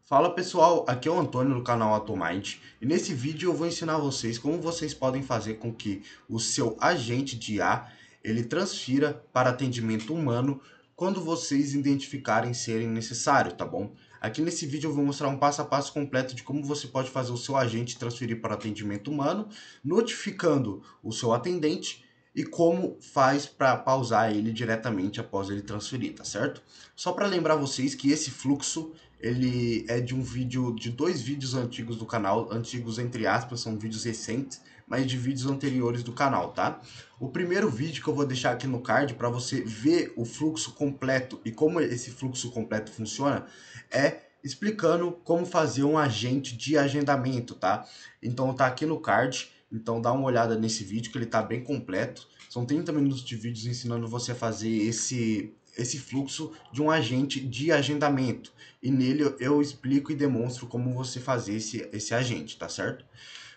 Fala pessoal, aqui é o Antônio do canal AutoMind e nesse vídeo eu vou ensinar vocês como vocês podem fazer com que o seu agente de IA ele transfira para atendimento humano quando vocês identificarem serem necessário, tá bom? Aqui nesse vídeo eu vou mostrar um passo a passo completo de como você pode fazer o seu agente transferir para atendimento humano, notificando o seu atendente e como faz para pausar ele diretamente após ele transferir, tá certo? Só para lembrar vocês que esse fluxo ele é de um vídeo, de dois vídeos antigos do canal, antigos entre aspas, são vídeos recentes, mas de vídeos anteriores do canal, tá? O primeiro vídeo que eu vou deixar aqui no card para você ver o fluxo completo e como esse fluxo completo funciona é explicando como fazer um agente de agendamento, tá? Então tá aqui no card, então dá uma olhada nesse vídeo que ele tá bem completo. São 30 minutos de vídeos ensinando você a fazer esse fluxo de um agente de agendamento. E nele eu explico e demonstro como você fazer esse agente, tá certo?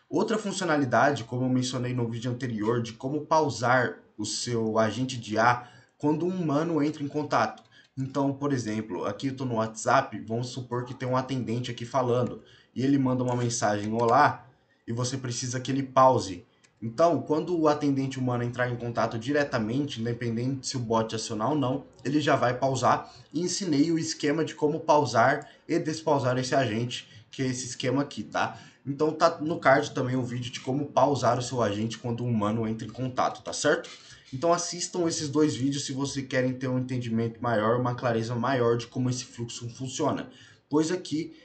Outra funcionalidade, como eu mencionei no vídeo anterior, de como pausar o seu agente de IA quando um humano entra em contato. Então, por exemplo, aqui eu estou no WhatsApp, vamos supor que tem um atendente aqui falando, e ele manda uma mensagem olá, e você precisa que ele pause. Então, quando o atendente humano entrar em contato diretamente, independente se o bot acionar ou não, ele já vai pausar e ensinei o esquema de como pausar e despausar esse agente, que é esse esquema aqui, tá? Então tá no card também o vídeo de como pausar o seu agente quando um humano entra em contato, tá certo? Então assistam esses dois vídeos se vocês querem ter um entendimento maior, uma clareza maior de como esse fluxo funciona. Pois aqui,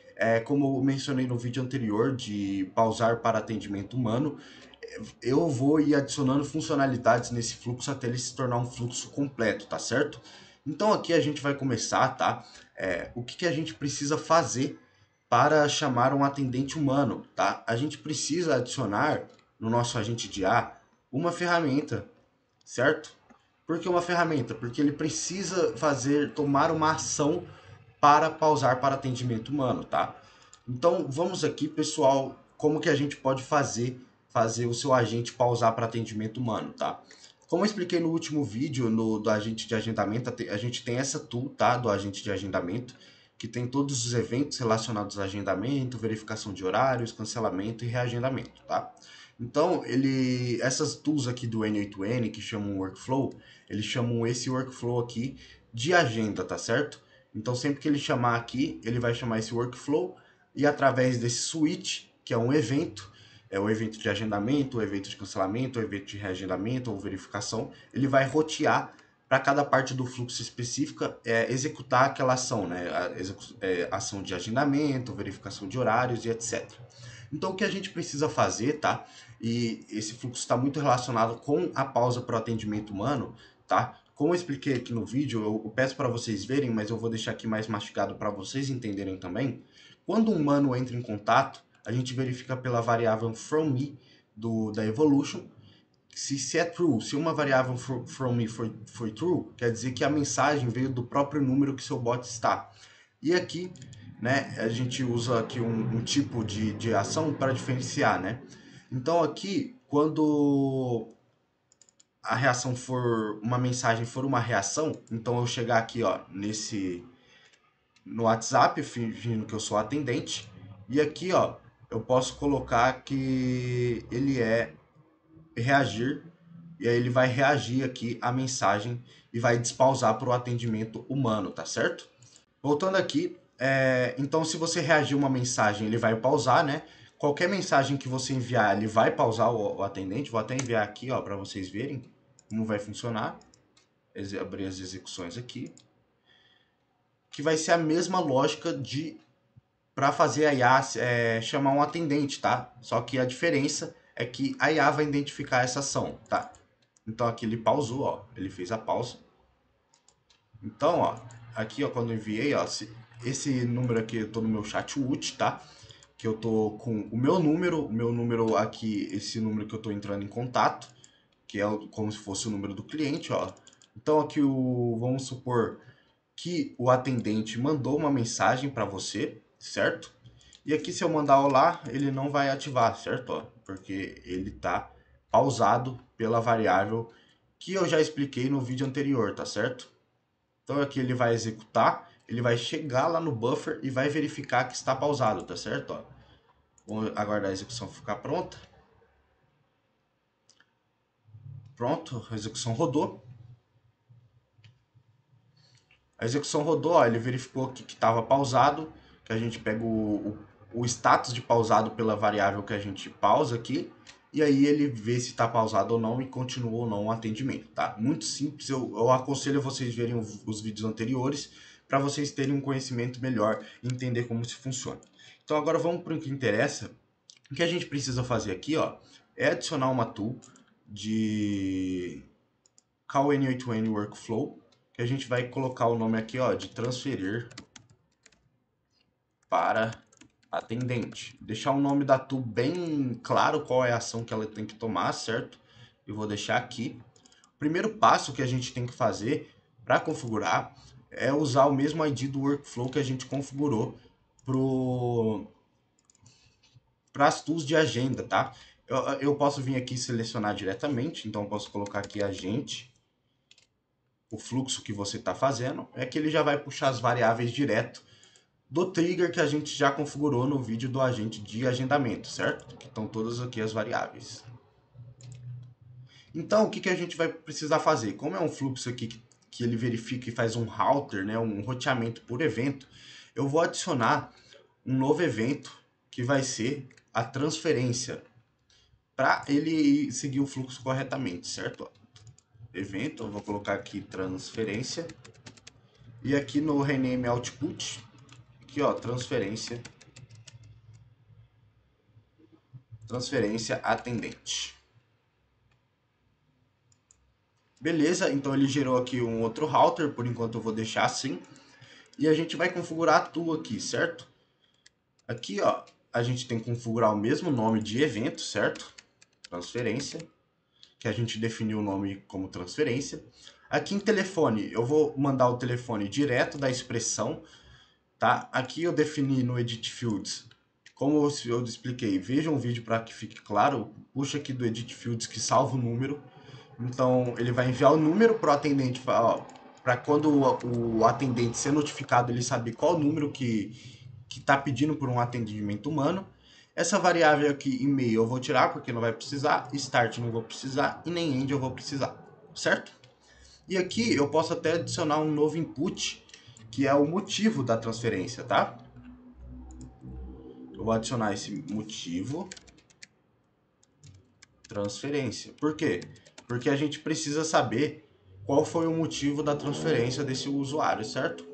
como eu mencionei no vídeo anterior de pausar para atendimento humano, eu vou ir adicionando funcionalidades nesse fluxo até ele se tornar um fluxo completo, tá certo? Então aqui a gente vai começar, tá? O que a gente precisa fazer para chamar um atendente humano, tá? A gente precisa adicionar no nosso agente de IA uma ferramenta, certo? Por que uma ferramenta? Porque ele precisa tomar uma ação para pausar para atendimento humano, tá? Então vamos aqui, pessoal, como que a gente pode fazer o seu agente pausar para atendimento humano, tá? Como eu expliquei no último vídeo do agente de agendamento, a gente tem essa tool, tá, do agente de agendamento, que tem todos os eventos relacionados a agendamento, verificação de horários, cancelamento e reagendamento, tá? Então, essas tools aqui do N8N, que chamam workflow, eles chamam esse workflow aqui de agenda, tá certo? Então, sempre que ele chamar aqui, ele vai chamar esse workflow e através desse switch, que é um evento, é o evento de agendamento, o evento de cancelamento, o evento de reagendamento ou verificação, ele vai rotear para cada parte do fluxo específica executar aquela ação, né? Ação de agendamento, verificação de horários e etc. Então o que a gente precisa fazer, tá? E esse fluxo está muito relacionado com a pausa para o atendimento humano, tá? Como eu expliquei aqui no vídeo, eu peço para vocês verem, mas eu vou deixar aqui mais mastigado para vocês entenderem também. Quando um humano entra em contato, a gente verifica pela variável from_me da evolution se é true. Se uma variável from_me foi true, quer dizer que a mensagem veio do próprio número que seu bot está. E aqui, né, a gente usa aqui um tipo de ação para diferenciar, né? Então aqui, quando a reação for uma mensagem for uma reação, então eu chegar aqui, ó, no WhatsApp, fingindo que eu sou atendente, e aqui, ó, eu posso colocar que ele é reagir, e aí ele vai reagir aqui à mensagem e vai despausar para o atendimento humano, tá certo? Voltando aqui, então se você reagir uma mensagem, ele vai pausar, né? Qualquer mensagem que você enviar, ele vai pausar o atendente. Vou até enviar aqui, ó, para vocês verem como vai funcionar. Abrir as execuções aqui, que vai ser a mesma lógica de para fazer a IA chamar um atendente, tá? Só que a diferença é que a IA vai identificar essa ação, tá? Então aqui ele pausou, ó, ele fez a pausa. Então, ó, aqui, ó, quando eu enviei, ó, esse número aqui, eu tô no meu chat UT, tá? Que eu tô com o meu número aqui, esse número que eu tô entrando em contato, que é como se fosse o número do cliente, ó. Então aqui vamos supor que o atendente mandou uma mensagem para você, certo? E aqui se eu mandar olá, ele não vai ativar, certo? Ó, porque ele tá pausado pela variável que eu já expliquei no vídeo anterior, tá certo? Então aqui ele vai executar ele vai chegar lá no buffer e vai verificar que está pausado, tá certo? Ó, vou aguardar a execução ficar pronta. Pronto, a execução rodou. A execução rodou, ó, ele verificou que estava pausado, que a gente pega o status de pausado pela variável que a gente pausa aqui, e aí ele vê se está pausado ou não e continua ou não o atendimento, tá? Muito simples, eu aconselho vocês verem os vídeos anteriores para vocês terem um conhecimento melhor e entender como se funciona. Então agora vamos para o que interessa. O que a gente precisa fazer aqui, ó, é adicionar uma tool de Call N8N Workflow, que a gente vai colocar o nome aqui, ó, de transferir para atendente. Deixar o nome da tool bem claro qual é a ação que ela tem que tomar, certo? Eu vou deixar aqui. O primeiro passo que a gente tem que fazer para configurar é usar o mesmo ID do workflow que a gente configurou para as tools de agenda, tá? Eu posso vir aqui selecionar diretamente, então eu posso colocar aqui agente, o fluxo que você está fazendo, é que ele já vai puxar as variáveis direto do trigger que a gente já configurou no vídeo do agente de agendamento, certo? Que estão todas aqui as variáveis. Então, o que a gente vai precisar fazer? Como é um fluxo aqui que ele verifica e faz um router, né, um roteamento por evento, eu vou adicionar um novo evento que vai ser a transferência, para ele seguir o fluxo corretamente, certo? Evento, eu vou colocar aqui transferência, e aqui no rename output, aqui ó, transferência atendente. Beleza, então ele gerou aqui um outro router, por enquanto eu vou deixar assim. E a gente vai configurar a tool aqui, certo? Aqui, ó, a gente tem que configurar o mesmo nome de evento, certo? Transferência, que a gente definiu o nome como transferência. Aqui em telefone, eu vou mandar o telefone direto da expressão, tá? Aqui eu defini no Edit Fields, como eu expliquei, veja um vídeo para que fique claro, puxa aqui do Edit Fields que salva o número. Então, ele vai enviar o número para o atendente, para quando o atendente ser notificado, ele saber qual número que está pedindo por um atendimento humano. Essa variável aqui, e-mail, eu vou tirar porque não vai precisar, start não vou precisar e nem end eu vou precisar, certo? E aqui eu posso até adicionar um novo input, que é o motivo da transferência, tá? Eu vou adicionar esse motivo transferência. Por quê? Porque a gente precisa saber qual foi o motivo da transferência desse usuário, certo?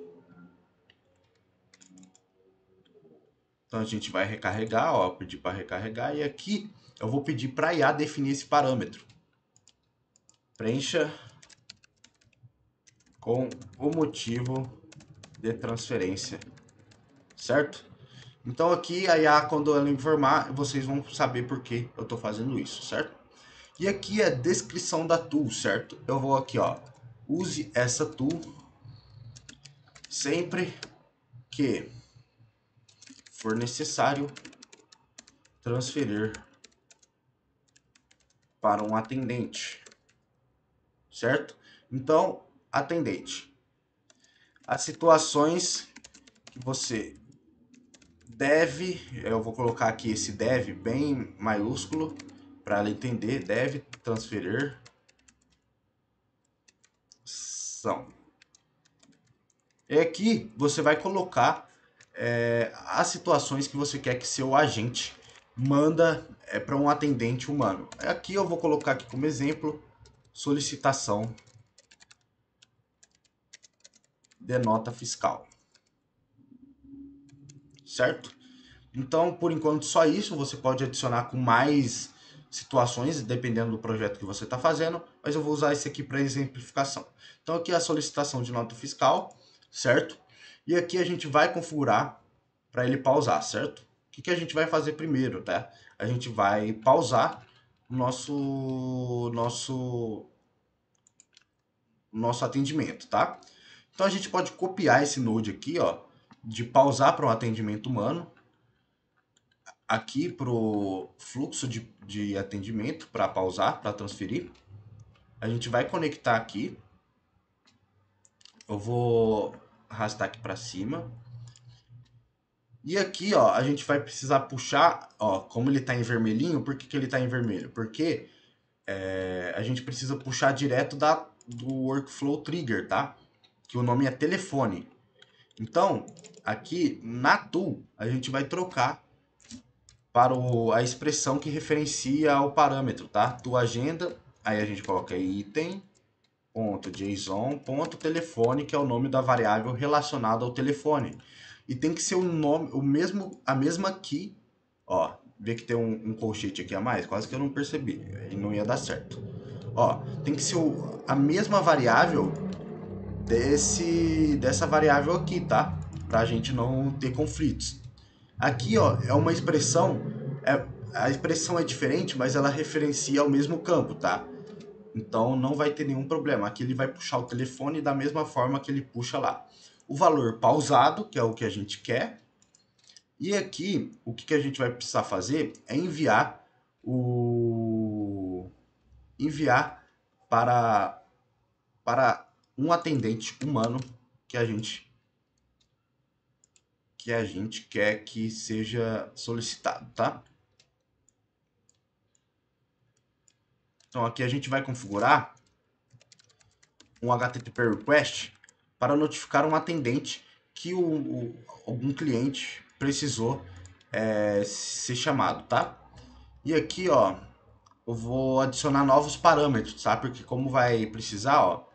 Então a gente vai recarregar, ó, pedir para recarregar, e aqui eu vou pedir para a IA definir esse parâmetro. Preencha com o motivo de transferência, certo? Então aqui a IA, quando ela informar, vocês vão saber por que eu estou fazendo isso, certo? E aqui é a descrição da tool, certo? Eu vou aqui, ó, use essa tool sempre que for necessário transferir para um atendente, certo? Então, atendente. As situações que você deve, eu vou colocar aqui esse deve bem maiúsculo para ela entender, deve transferir são. E aqui você vai colocar as situações que você quer que seu agente manda para um atendente humano. Aqui eu vou colocar aqui como exemplo solicitação de nota fiscal, certo? Então, por enquanto, só isso. Você pode adicionar com mais situações, dependendo do projeto que você está fazendo, mas eu vou usar esse aqui para exemplificação. Então, aqui é a solicitação de nota fiscal, certo? E aqui a gente vai configurar para ele pausar, certo? O que a gente vai fazer primeiro, tá? A gente vai pausar o nosso atendimento, tá? Então, a gente pode copiar esse node aqui, ó, de pausar para um atendimento humano, aqui para o fluxo de atendimento, para pausar, para transferir. A gente vai conectar aqui. Eu vou arrastar aqui para cima. E aqui, ó, a gente vai precisar puxar, ó, como ele tá em vermelhinho, por que que ele tá em vermelho? Porque a gente precisa puxar direto do Workflow Trigger, tá? Que o nome é telefone. Então, aqui na tool, a gente vai trocar para a expressão que referencia o parâmetro, tá? Tua agenda, aí a gente coloca item.json.telefone, que é o nome da variável relacionada ao telefone. E tem que ser o nome, a mesma key, ó, vê que tem um colchete aqui a mais, quase que eu não percebi, e não ia dar certo. Ó, tem que ser a mesma variável dessa variável aqui, tá? Pra gente não ter conflitos. Aqui, ó, é uma expressão, a expressão é diferente, mas ela referencia ao mesmo campo, tá? Então não vai ter nenhum problema. Aqui ele vai puxar o telefone da mesma forma que ele puxa lá. O valor pausado, que é o que a gente quer. E aqui, o que a gente vai precisar fazer é enviar para um atendente humano que a gente quer que seja solicitado, tá? Então aqui a gente vai configurar um HTTP request para notificar um atendente que algum cliente precisou ser chamado, tá? E aqui, ó, eu vou adicionar novos parâmetros, tá? Porque como vai precisar, ó,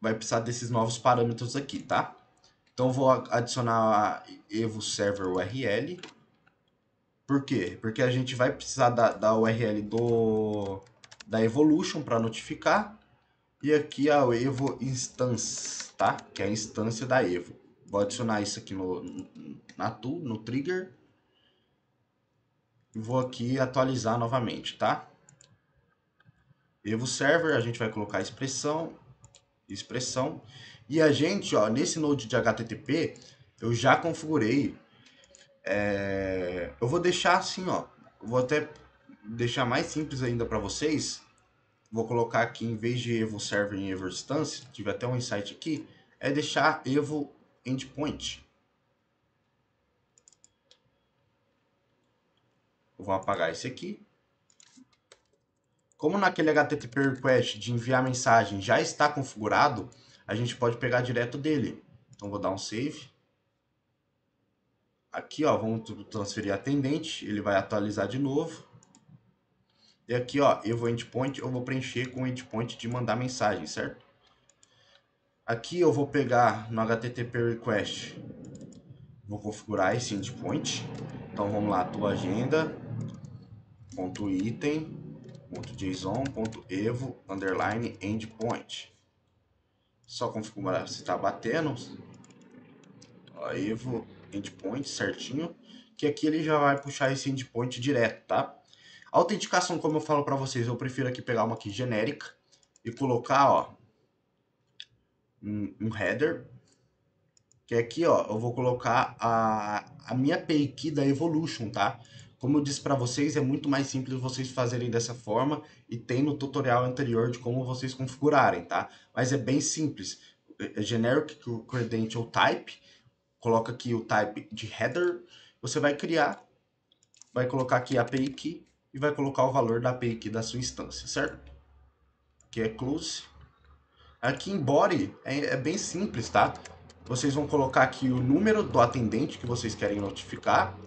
vai precisar desses novos parâmetros aqui, tá? Então eu vou adicionar a Evo Server URL. Por quê? Porque a gente vai precisar da URL da Evolution para notificar. E aqui a Evo Instance, tá? Que é a instância da Evo. Vou adicionar isso aqui na tool, no trigger. E vou aqui atualizar novamente, tá? Evo Server, a gente vai colocar expressão. E a gente, ó, nesse node de HTTP, eu já configurei. Eu vou deixar assim, ó. Vou até deixar mais simples ainda para vocês. Vou colocar aqui, em vez de Evo Server em Evo Instance, tive até um insight aqui, é deixar Evo Endpoint. Eu vou apagar esse aqui. Como naquele HTTP request de enviar mensagem já está configurado, a gente pode pegar direto dele. Então vou dar um save. Aqui, ó, vamos transferir atendente, ele vai atualizar de novo. E aqui, ó, Evo Endpoint, eu vou preencher com o endpoint de mandar mensagem, certo? Aqui eu vou pegar no HTTP request, vou configurar esse endpoint. Então vamos lá, tua agenda, ponto item, ponto JSON, ponto evo, underline, endpoint. Só configurar se está batendo. Ó, evo, endpoint, certinho. Que aqui ele já vai puxar esse endpoint direto, tá? A autenticação, como eu falo para vocês, eu prefiro aqui pegar uma aqui genérica e colocar, ó, um header. Que aqui, ó, eu vou colocar a minha API key da Evolution, tá? Como eu disse para vocês, é muito mais simples vocês fazerem dessa forma e tem no tutorial anterior de como vocês configurarem, tá? Mas é bem simples. É generic credential type, coloca aqui o type de header, você vai criar, vai colocar aqui a API key e vai colocar o valor da API key da sua instância, certo? Que é close. Aqui em body é bem simples, tá? Vocês vão colocar aqui o número do atendente que vocês querem notificar,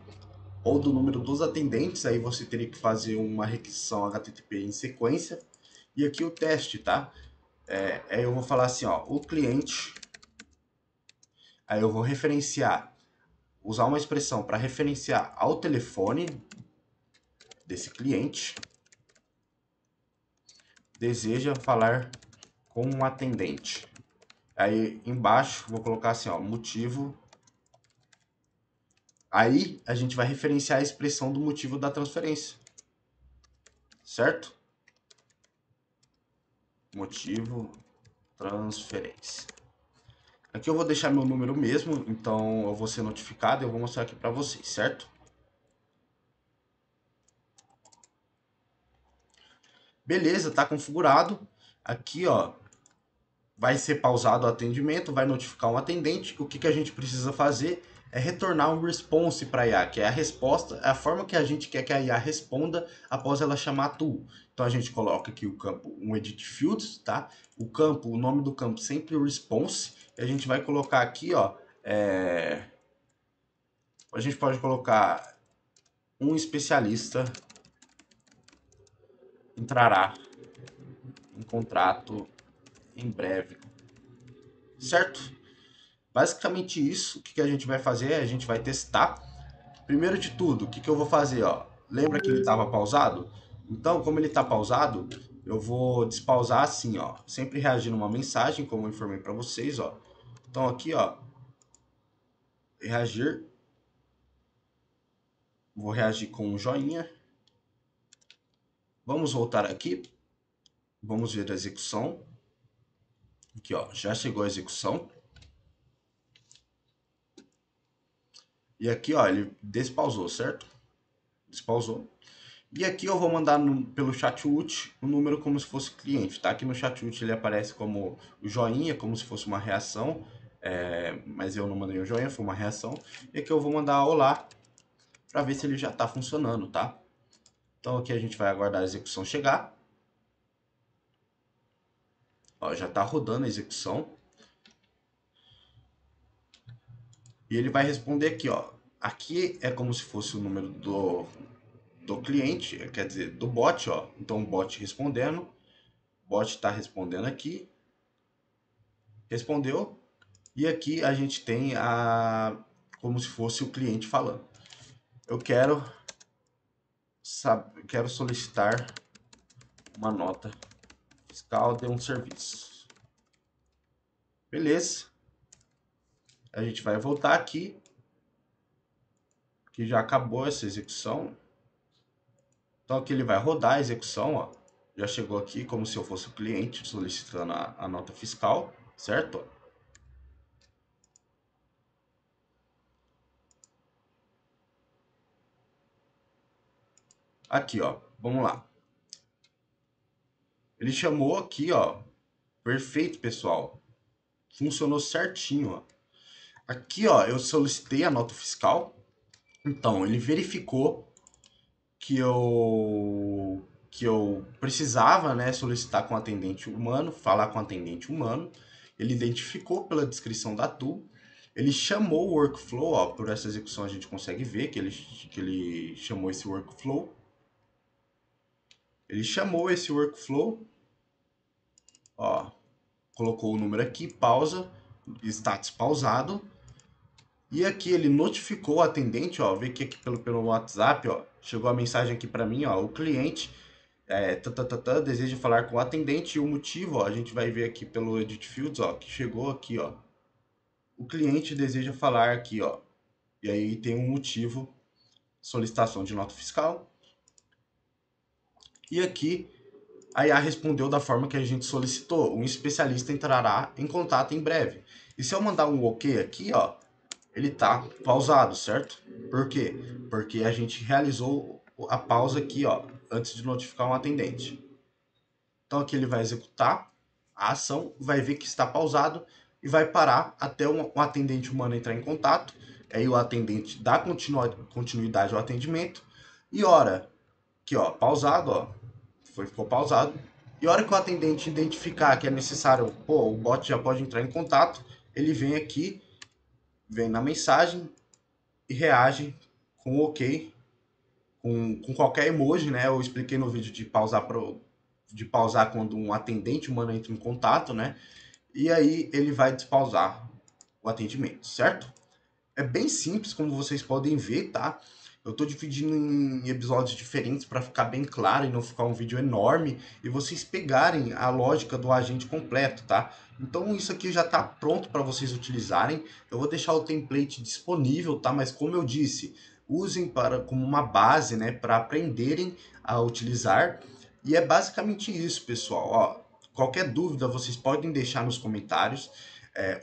ou do número dos atendentes, aí você teria que fazer uma requisição HTTP em sequência. E aqui o teste, tá? Aí eu vou falar assim, ó, o cliente, aí eu vou referenciar, usar uma expressão para referenciar ao telefone desse cliente, deseja falar com um atendente. Aí embaixo vou colocar assim, ó, motivo. Aí a gente vai referenciar a expressão do motivo da transferência, certo? Motivo transferência. Aqui eu vou deixar meu número mesmo, então eu vou ser notificado e eu vou mostrar aqui para vocês, certo? Beleza, tá configurado. Aqui, ó, vai ser pausado o atendimento, vai notificar um atendente. O que, que a gente precisa fazer é retornar um response para a IA, que é a resposta, é a forma que a gente quer que a IA responda após ela chamar a tool. Então a gente coloca aqui o campo, um edit fields, tá? O campo, o nome do campo sempre response. E a gente vai colocar aqui, ó, a gente pode colocar um especialista entrará em contrato em breve, certo? Basicamente isso, o que a gente vai fazer? A gente vai testar. Primeiro de tudo, o que eu vou fazer? Ó? Lembra que ele estava pausado? Então, como ele está pausado, eu vou despausar assim, ó, sempre reagindo uma mensagem, como eu informei para vocês, ó. Então aqui, ó, reagir, vou reagir com um joinha. Vamos voltar aqui, vamos ver a execução. Aqui, ó, já chegou a execução. E aqui, ó, ele despausou, certo? Despausou. E aqui eu vou mandar pelo chat o número como se fosse cliente, tá? Aqui no chat ele aparece como o joinha, como se fosse uma reação, mas eu não mandei o joinha, foi uma reação. E aqui eu vou mandar olá para ver se ele já está funcionando, tá? Então aqui a gente vai aguardar a execução chegar. Ó, já está rodando a execução. E ele vai responder aqui, ó. Aqui é como se fosse o número do cliente, quer dizer, do bot, ó. Então o bot respondendo. O bot está respondendo aqui. Respondeu. E aqui a gente tem como se fosse o cliente falando. Eu quero solicitar uma nota fiscal de um serviço. Beleza. A gente vai voltar aqui, que já acabou essa execução. Então aqui ele vai rodar a execução, ó. Já chegou aqui como se eu fosse o cliente solicitando a nota fiscal, certo? Aqui, ó. Vamos lá. Ele chamou aqui, ó. Perfeito, pessoal. Funcionou certinho, ó. Aqui, ó, eu solicitei a nota fiscal. Então, ele verificou que eu precisava, né, solicitar com atendente humano, falar com atendente humano. Ele identificou pela descrição da tool. Ele chamou o workflow, ó, por essa execução a gente consegue ver que ele chamou esse workflow. Ele chamou esse workflow, ó, colocou o número aqui, pausa, status pausado. E aqui ele notificou o atendente, ó, vê que aqui pelo WhatsApp, ó, chegou a mensagem aqui para mim, ó, o cliente deseja falar com o atendente e o motivo, ó, a gente vai ver aqui pelo Edit Fields, ó, que chegou aqui, ó, o cliente deseja falar aqui, ó, e aí tem um motivo, solicitação de nota fiscal. E aqui a IA respondeu da forma que a gente solicitou, um especialista entrará em contato em breve. E se eu mandar um OK aqui, ó, ele tá pausado, certo? Por quê? Porque a gente realizou a pausa aqui, ó, antes de notificar um atendente. Então aqui ele vai executar a ação, vai ver que está pausado e vai parar até um atendente humano entrar em contato. Aí o atendente dá continuidade ao atendimento. E hora que, ó, pausado, ó, ficou pausado. E hora que o atendente identificar que é necessário, pô, o bot já pode entrar em contato, ele vem aqui, vem na mensagem e reage com OK, com qualquer emoji, né? Eu expliquei no vídeo de pausar quando um atendente humano entra em contato, né? E aí ele vai despausar o atendimento, certo? É bem simples, como vocês podem ver, tá? Eu tô dividindo em episódios diferentes para ficar bem claro e não ficar um vídeo enorme e vocês pegarem a lógica do agente completo, tá? Então isso aqui já tá pronto para vocês utilizarem. Eu vou deixar o template disponível, tá? Mas como eu disse, usem como uma base, né, para aprenderem a utilizar. E é basicamente isso, pessoal. Ó, qualquer dúvida vocês podem deixar nos comentários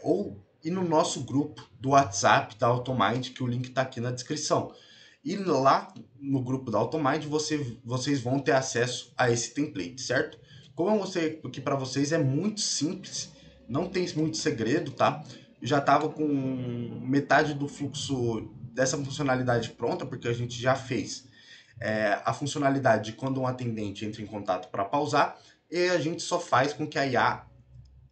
ou ir no nosso grupo do WhatsApp da Automind, que o link está aqui na descrição. E lá no grupo da Automind vocês vão ter acesso a esse template, certo? Como eu mostrei aqui para vocês, é muito simples, não tem muito segredo, tá? Já estava com metade do fluxo dessa funcionalidade pronta, porque a gente já fez a funcionalidade de quando um atendente entra em contato para pausar, e a gente só faz com que a IA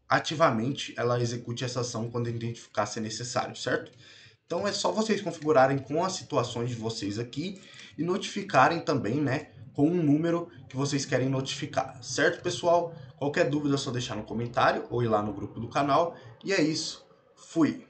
ativamente ela execute essa ação quando identificar ser necessário, certo? Então é só vocês configurarem com as situações de vocês aqui e notificarem também, né, com um número que vocês querem notificar, certo, pessoal? Qualquer dúvida é só deixar no comentário ou ir lá no grupo do canal. E é isso. Fui!